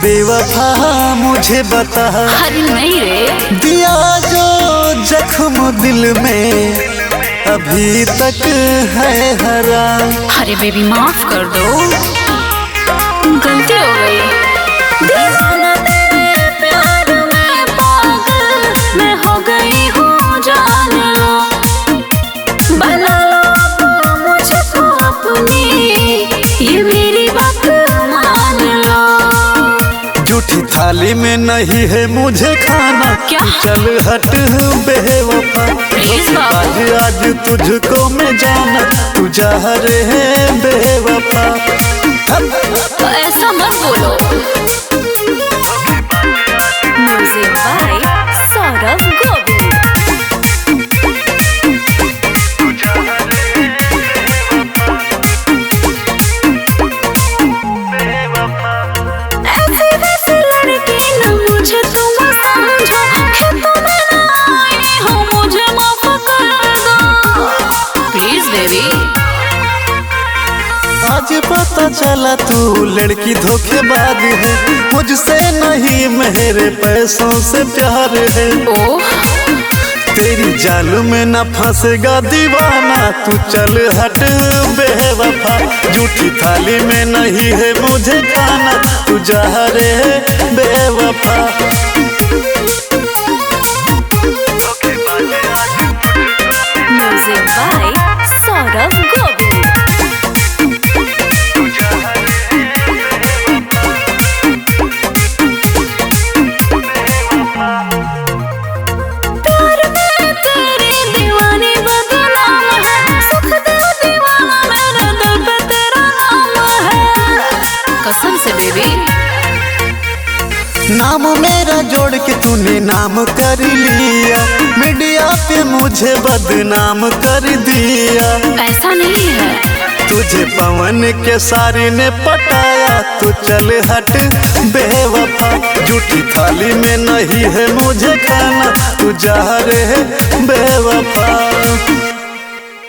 बेवफा मुझे बता, अरे नहीं रे, दिया जो जख्म दिल में अभी तक है हरा। अरे बेबी माफ कर दो, गलती हो गई। दीवाना तेरे प्यार में पागल मैं हो गई हूँ, जान लो। बना लो अब मुझको अपनी, ये मेरी बात मान लो। झूठी थाली में नहीं है मुझे खाना, क्या? चल हट बेवफा। आज आज तुझको मैं जाना, तू जा रहे बेवफा। ऐसा मत बोलो। Music by Saurabh Govil. ऐसी वैसी लड़की न मुझे तुम समझो, खेतों में न आई हो, मुझे माफ कर दो प्लीज बेबी। आज पता चला तू लड़की धोखेबाज है, मुझसे नहीं मेरे पैसों से प्यार है। ओह तेरी जाल में न फंसेगा दीवाना, तू चल हट बेवफा। झूठी थाली में नहीं है मुझे खाना, तू जा रे बेवफा। Music by Saurabh Govil. प्यार में तेरी दीवानी बदनाम है, सुखदेव दीवाना मेरे दिल पे तेरा नाम है, कसम से बेबी। नाम मेरा जोड़ के तूने नाम कर लिया, मीडिया पे मुझे बदनाम कर दिया। ऐसा नहीं है, तुझे पवन के सारी ने पटाया, तू चल हट बेवफा। झूठी थाली में नहीं है मुझे खाना, तू जा रे बेवफा।